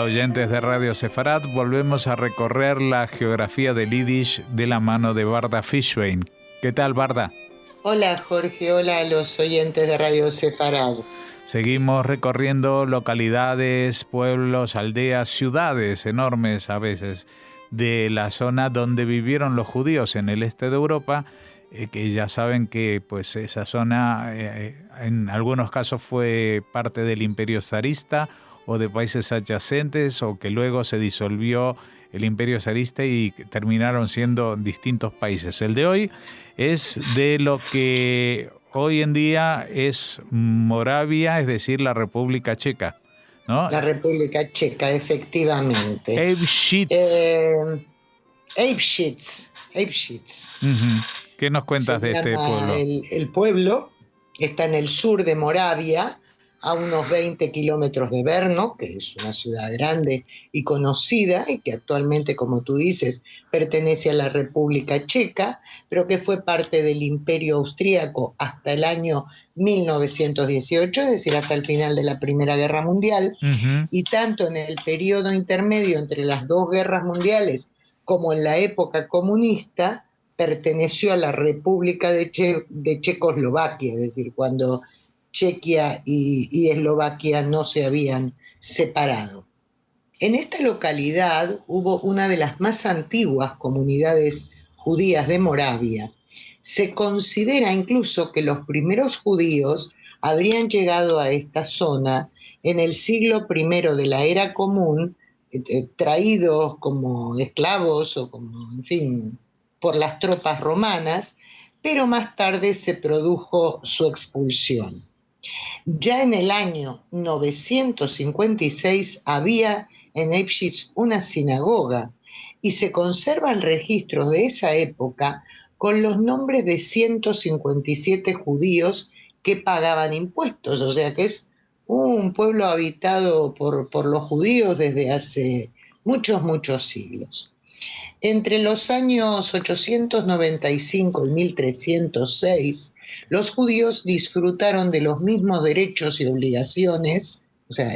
oyentes de Radio Sefarad. Volvemos a recorrer la geografía del Yiddish de la mano de Barda Fishbein. ¿Qué tal, Barda? Hola, Jorge. Hola a los oyentes de Radio Sefarad. Seguimos recorriendo localidades, pueblos, aldeas, ciudades enormes a veces de la zona donde vivieron los judíos en el este de Europa, que ya saben que pues esa zona en algunos casos fue parte del Imperio zarista o de países adyacentes, o que luego se disolvió el Imperio zarista y terminaron siendo distintos países. El de hoy es de lo que hoy en día es Moravia, es decir, la República Checa, ¿no? La República Checa, efectivamente. Eibschitz. Eibschitz. Uh-huh. ¿Qué nos cuentas de este pueblo? El pueblo está en el sur de Moravia, a unos 20 kilómetros de Brno, que es una ciudad grande y conocida, y que actualmente, como tú dices, pertenece a la República Checa, pero que fue parte del Imperio Austríaco hasta el año 1918, es decir, hasta el final de la Primera Guerra Mundial, uh-huh. Y tanto en el periodo intermedio entre las dos guerras mundiales como en la época comunista, perteneció a la República de Checoslovaquia, es decir, cuando Chequia y Eslovaquia no se habían separado. En esta localidad hubo una de las más antiguas comunidades judías de Moravia. Se considera incluso que los primeros judíos habrían llegado a esta zona en el siglo I de la Era Común, traídos como esclavos o como, en fin, por las tropas romanas, pero más tarde se produjo su expulsión. Ya en el año 956 había en Eibschitz una sinagoga y se conservan registros de esa época con los nombres de 157 judíos que pagaban impuestos, o sea que es un pueblo habitado por los judíos desde hace muchos siglos. Entre los años 895 y 1306, los judíos disfrutaron de los mismos derechos y obligaciones, o sea,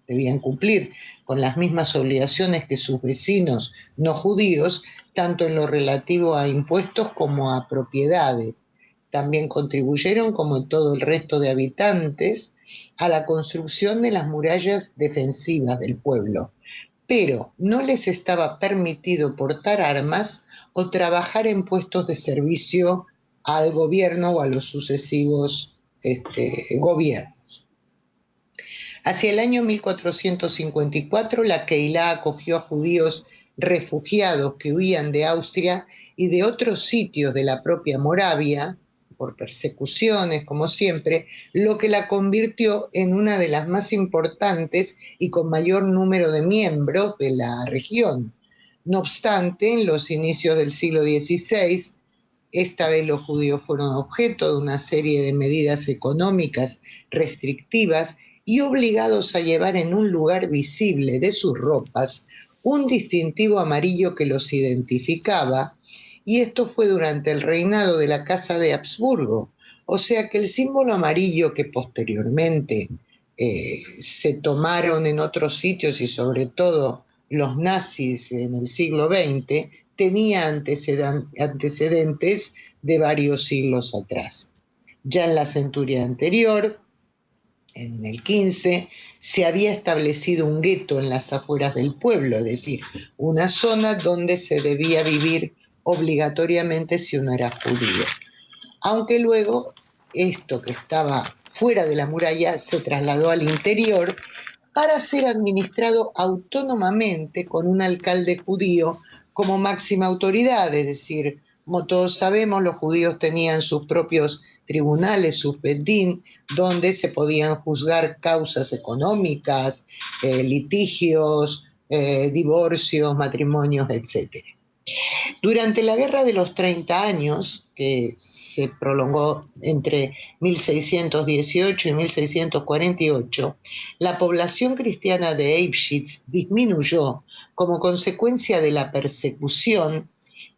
debían cumplir con las mismas obligaciones que sus vecinos no judíos, tanto en lo relativo a impuestos como a propiedades. También contribuyeron, como todo el resto de habitantes, a la construcción de las murallas defensivas del pueblo, pero no les estaba permitido portar armas o trabajar en puestos de servicio al gobierno o a los sucesivos gobiernos. Hacia el año 1454, la Keilah acogió a judíos refugiados que huían de Austria y de otros sitios de la propia Moravia, por persecuciones, como siempre, lo que la convirtió en una de las más importantes y con mayor número de miembros de la región. No obstante, en los inicios del siglo XVI, esta vez los judíos fueron objeto de una serie de medidas económicas restrictivas y obligados a llevar en un lugar visible de sus ropas un distintivo amarillo que los identificaba, y esto fue durante el reinado de la Casa de Habsburgo, o sea que el símbolo amarillo que posteriormente se tomaron en otros sitios y sobre todo los nazis en el siglo XX, tenía antecedentes de varios siglos atrás. Ya en la centuria anterior, en el XV, se había establecido un gueto en las afueras del pueblo, es decir, una zona donde se debía vivir obligatoriamente si uno era judío. Aunque luego esto que estaba fuera de la muralla se trasladó al interior para ser administrado autónomamente con un alcalde judío como máxima autoridad, es decir, como todos sabemos, los judíos tenían sus propios tribunales, sus bedín, donde se podían juzgar causas económicas, litigios, divorcios, matrimonios, etc. Durante la Guerra de los 30 años, que se prolongó entre 1618 y 1648, la población cristiana de Eibschitz disminuyó como consecuencia de la persecución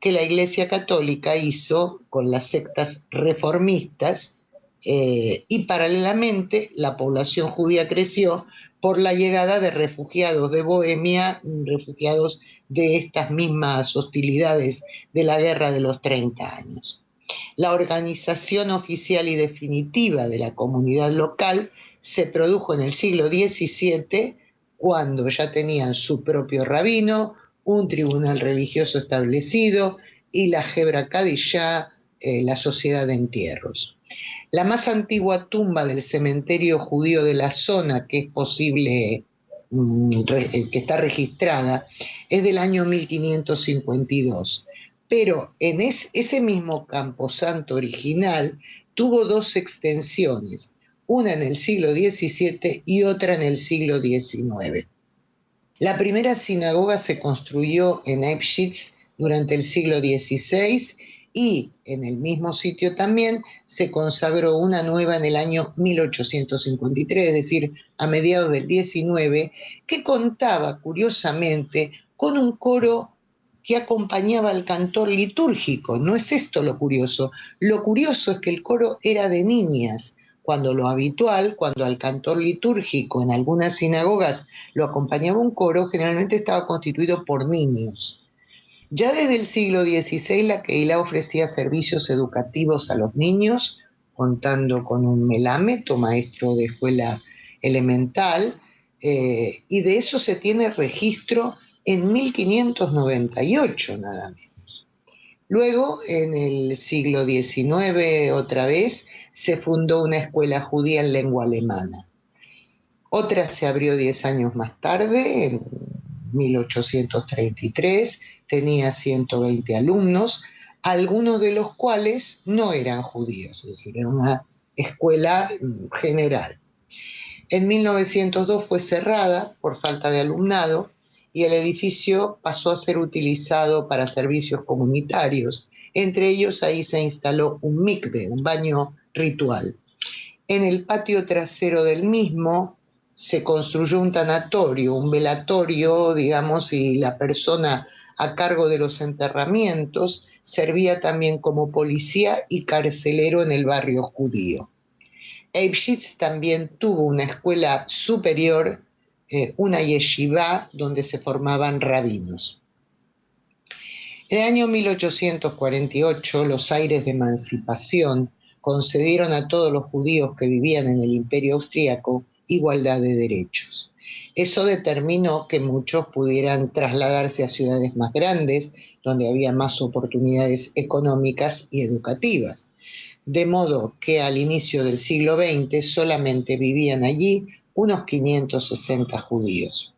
que la Iglesia Católica hizo con las sectas reformistas, y paralelamente la población judía creció por la llegada de refugiados de Bohemia, refugiados de estas mismas hostilidades de la Guerra de los 30 años. La organización oficial y definitiva de la comunidad local se produjo en el siglo XVII, cuando ya tenían su propio rabino, un tribunal religioso establecido y la Hebra Kadishá, la sociedad de entierros. La más antigua tumba del cementerio judío de la zona que es posible, que está registrada, es del año 1552. Pero en ese mismo camposanto original tuvo dos extensiones, una en el siglo XVII y otra en el siglo XIX. La primera sinagoga se construyó en Eibschitz durante el siglo XVI y en el mismo sitio también se consagró una nueva en el año 1853, es decir, a mediados del XIX, que contaba curiosamente con un coro que acompañaba al cantor litúrgico. No es esto lo curioso es que el coro era de niñas, cuando lo habitual, cuando al cantor litúrgico en algunas sinagogas lo acompañaba un coro, generalmente estaba constituido por niños. Ya desde el siglo XVI la Keilah ofrecía servicios educativos a los niños, contando con un melamet o maestro de escuela elemental, y de eso se tiene registro en 1598 nada menos. Luego, en el siglo XIX, otra vez, se fundó una escuela judía en lengua alemana. Otra se abrió 10 años más tarde, en 1833, tenía 120 alumnos, algunos de los cuales no eran judíos, es decir, era una escuela general. En 1902 fue cerrada por falta de alumnado y el edificio pasó a ser utilizado para servicios comunitarios. Entre ellos ahí se instaló un mikve, un baño ritual. En el patio trasero del mismo se construyó un tanatorio, un velatorio, digamos, y la persona a cargo de los enterramientos servía también como policía y carcelero en el barrio judío. Eibschitz también tuvo una escuela superior, una yeshivá, donde se formaban rabinos. En el año 1848, los aires de emancipación concedieron a todos los judíos que vivían en el Imperio Austríaco igualdad de derechos. Eso determinó que muchos pudieran trasladarse a ciudades más grandes, donde había más oportunidades económicas y educativas. De modo que al inicio del siglo XX solamente vivían allí unos 560 judíos.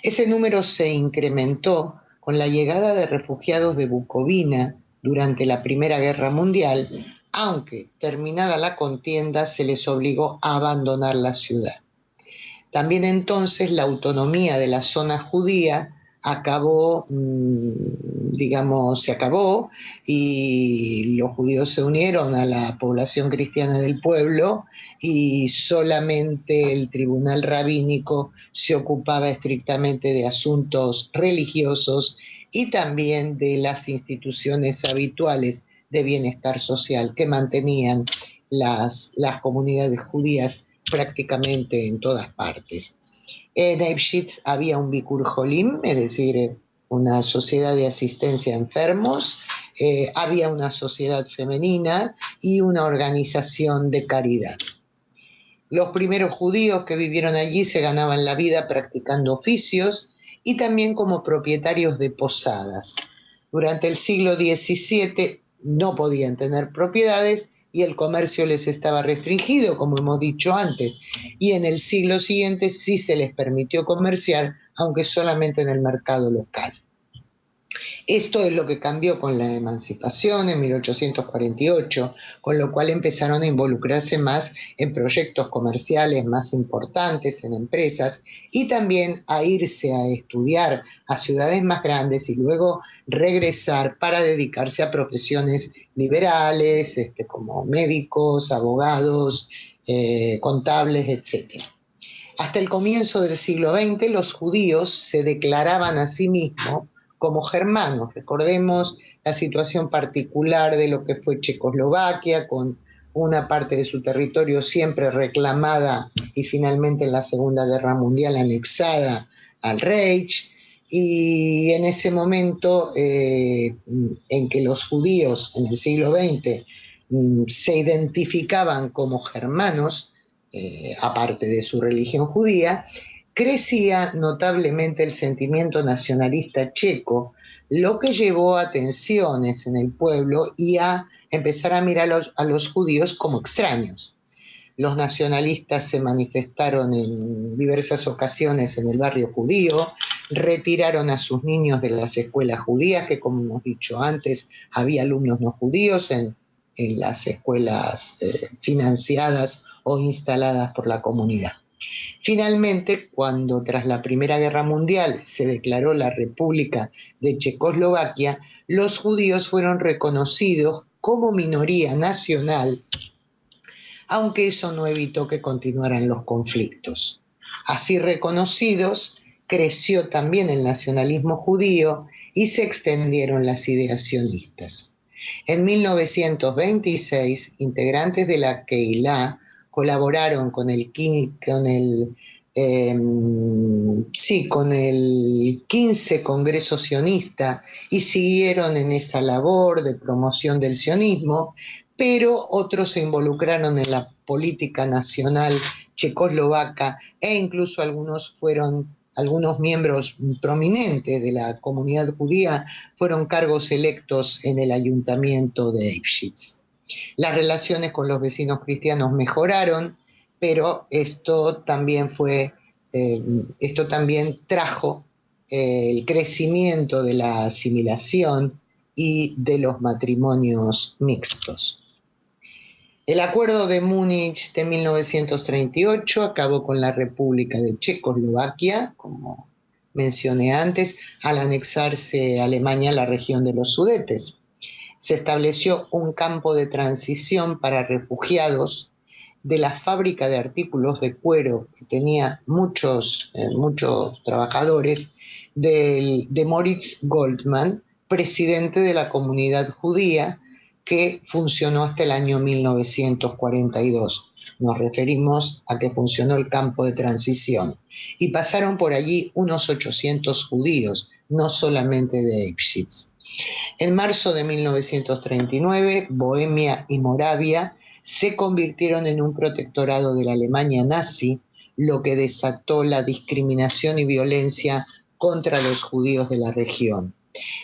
Ese número se incrementó con la llegada de refugiados de Bucovina durante la Primera Guerra Mundial, aunque terminada la contienda se les obligó a abandonar la ciudad. También entonces la autonomía de la zona judía se acabó y los judíos se unieron a la población cristiana del pueblo y solamente el tribunal rabínico se ocupaba estrictamente de asuntos religiosos y también de las instituciones habituales de bienestar social que mantenían las comunidades judías prácticamente en todas partes. En Eibschitz había un Bikur Jolim, es decir, una sociedad de asistencia a enfermos, había una sociedad femenina y una organización de caridad. Los primeros judíos que vivieron allí se ganaban la vida practicando oficios y también como propietarios de posadas. Durante el siglo XVII no podían tener propiedades y el comercio les estaba restringido, como hemos dicho antes, y en el siglo siguiente sí se les permitió comerciar, aunque solamente en el mercado local. Esto es lo que cambió con la emancipación en 1848, con lo cual empezaron a involucrarse más en proyectos comerciales más importantes, en empresas, y también a irse a estudiar a ciudades más grandes y luego regresar para dedicarse a profesiones liberales, como médicos, abogados, contables, etc. Hasta el comienzo del siglo XX, los judíos se declaraban a sí mismos como germanos. Recordemos la situación particular de lo que fue Checoslovaquia con una parte de su territorio siempre reclamada y finalmente en la Segunda Guerra Mundial anexada al Reich. Y en ese momento en que los judíos en el siglo XX se identificaban como germanos, aparte de su religión judía, crecía notablemente el sentimiento nacionalista checo, lo que llevó a tensiones en el pueblo y a empezar a mirar a los judíos como extraños. Los nacionalistas se manifestaron en diversas ocasiones en el barrio judío, retiraron a sus niños de las escuelas judías, que como hemos dicho antes, había alumnos no judíos en las escuelas financiadas o instaladas por la comunidad. Finalmente, cuando tras la Primera Guerra Mundial se declaró la República de Checoslovaquia, los judíos fueron reconocidos como minoría nacional, aunque eso no evitó que continuaran los conflictos. Así reconocidos, creció también el nacionalismo judío y se extendieron las ideas sionistas. En 1926, integrantes de la Keilah colaboraron con el 15 Congreso Sionista y siguieron en esa labor de promoción del sionismo, pero otros se involucraron en la política nacional checoslovaca e incluso algunos miembros prominentes de la comunidad judía fueron cargos electos en el ayuntamiento de Lipschitz. Las relaciones con los vecinos cristianos mejoraron, pero esto también trajo el crecimiento de la asimilación y de los matrimonios mixtos. El Acuerdo de Múnich de 1938 acabó con la República de Checoslovaquia, como mencioné antes, al anexarse Alemania a la región de los Sudetes. Se estableció un campo de transición para refugiados de la fábrica de artículos de cuero, que tenía muchos trabajadores, de Moritz Goldman, presidente de la comunidad judía, que funcionó hasta el año 1942. Nos referimos a que funcionó el campo de transición. Y pasaron por allí unos 800 judíos, no solamente de Lipschitz. En marzo de 1939, Bohemia y Moravia se convirtieron en un protectorado de la Alemania nazi, lo que desató la discriminación y violencia contra los judíos de la región.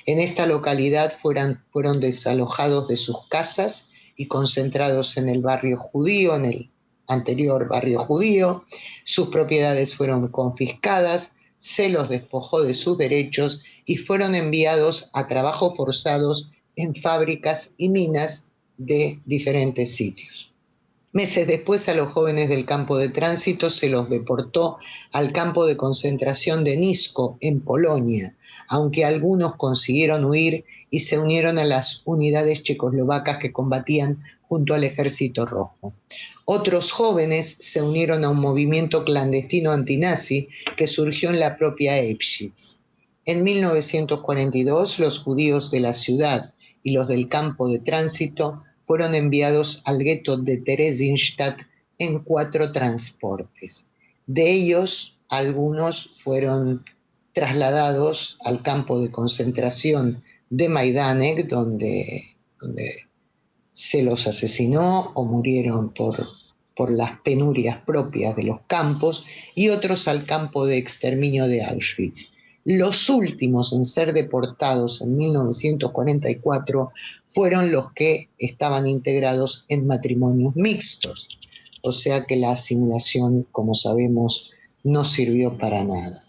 En esta localidad fueron desalojados de sus casas y concentrados en el barrio judío, en el anterior barrio judío. Sus propiedades fueron confiscadas, se los despojó de sus derechos y fueron enviados a trabajos forzados en fábricas y minas de diferentes sitios. Meses después, a los jóvenes del campo de tránsito se los deportó al campo de concentración de Nisko, en Polonia, aunque algunos consiguieron huir y se unieron a las unidades checoslovacas que combatían junto al Ejército Rojo. Otros jóvenes se unieron a un movimiento clandestino antinazi que surgió en la propia Lipschitz. En 1942, los judíos de la ciudad y los del campo de tránsito fueron enviados al gueto de Theresienstadt en 4 transportes. De ellos, algunos fueron trasladados al campo de concentración de Majdanek, donde se los asesinó o murieron por las penurias propias de los campos, y otros al campo de exterminio de Auschwitz. Los últimos en ser deportados en 1944 fueron los que estaban integrados en matrimonios mixtos, o sea que la asimilación, como sabemos, no sirvió para nada.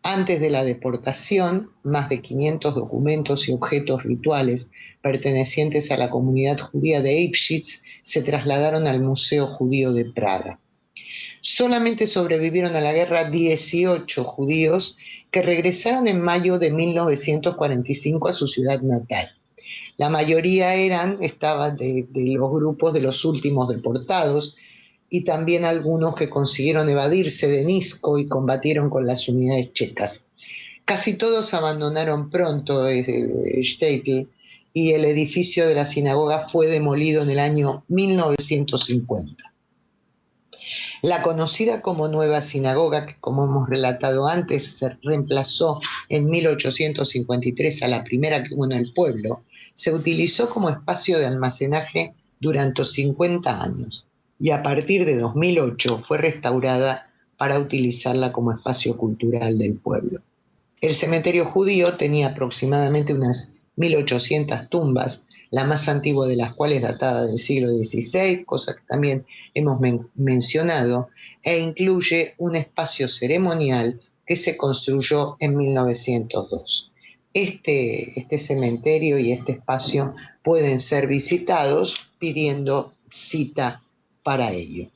Antes de la deportación, más de 500 documentos y objetos rituales pertenecientes a la comunidad judía de Lipschitz se trasladaron al Museo Judío de Praga. Solamente sobrevivieron a la guerra 18 judíos que regresaron en mayo de 1945 a su ciudad natal. La mayoría estaban de los grupos de los últimos deportados, y también algunos que consiguieron evadirse de Nisko y combatieron con las unidades checas. Casi todos abandonaron pronto Shtetl y el edificio de la sinagoga fue demolido en el año 1950. La conocida como Nueva Sinagoga, que como hemos relatado antes, se reemplazó en 1853 a la primera que hubo en el pueblo, se utilizó como espacio de almacenaje durante 50 años y a partir de 2008 fue restaurada para utilizarla como espacio cultural del pueblo. El cementerio judío tenía aproximadamente unas 1800 tumbas, la más antigua de las cuales databa del siglo XVI, cosa que también hemos mencionado, e incluye un espacio ceremonial que se construyó en 1902. Este cementerio y este espacio pueden ser visitados pidiendo cita para ello.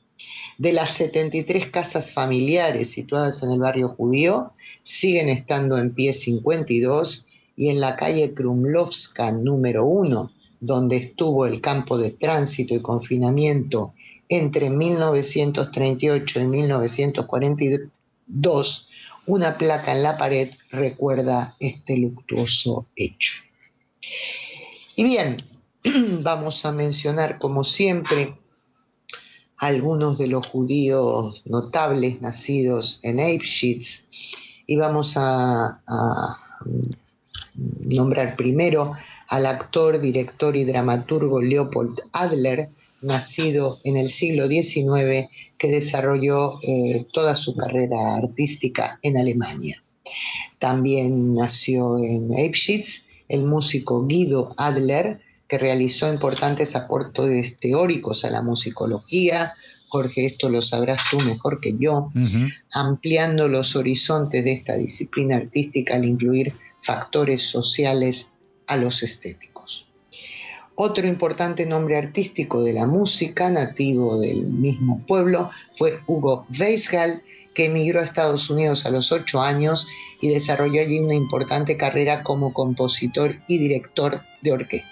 De las 73 casas familiares situadas en el barrio judío, siguen estando en pie 52 y en la calle Krumlovska número 1, donde estuvo el campo de tránsito y confinamiento entre 1938 y 1942, una placa en la pared recuerda este luctuoso hecho. Y bien, vamos a mencionar como siempre algunos de los judíos notables nacidos en Eibschitz y vamos a nombrar primero al actor, director y dramaturgo Leopold Adler, nacido en el siglo XIX, que desarrolló toda su carrera artística en Alemania. También nació en Eibschitz el músico Guido Adler, que realizó importantes aportes teóricos a la musicología. Jorge, esto lo sabrás tú mejor que yo, ampliando los horizontes de esta disciplina artística al incluir factores sociales a los estéticos. Otro importante nombre artístico de la música, nativo del mismo pueblo, fue Hugo Weisgall, que emigró a Estados Unidos a los 8 años y desarrolló allí una importante carrera como compositor y director de orquesta.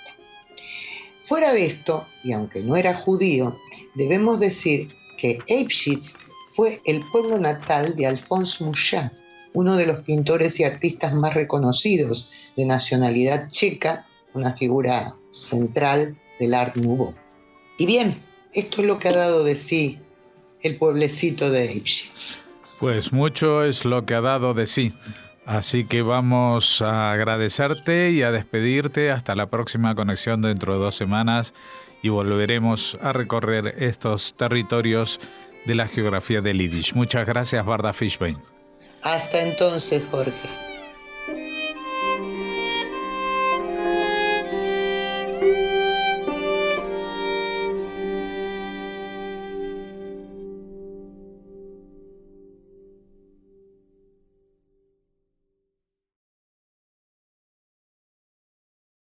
Fuera de esto, y aunque no era judío, debemos decir que Eibschitz fue el pueblo natal de Alphonse Mucha, uno de los pintores y artistas más reconocidos de nacionalidad checa, una figura central del Art Nouveau. Y bien, esto es lo que ha dado de sí el pueblecito de Eibschitz. Pues mucho es lo que ha dado de sí. Así que vamos a agradecerte y a despedirte hasta la próxima conexión dentro de 2 semanas y volveremos a recorrer estos territorios de la geografía del Yiddish. Muchas gracias, Barda Fishbein. Hasta entonces, Jorge.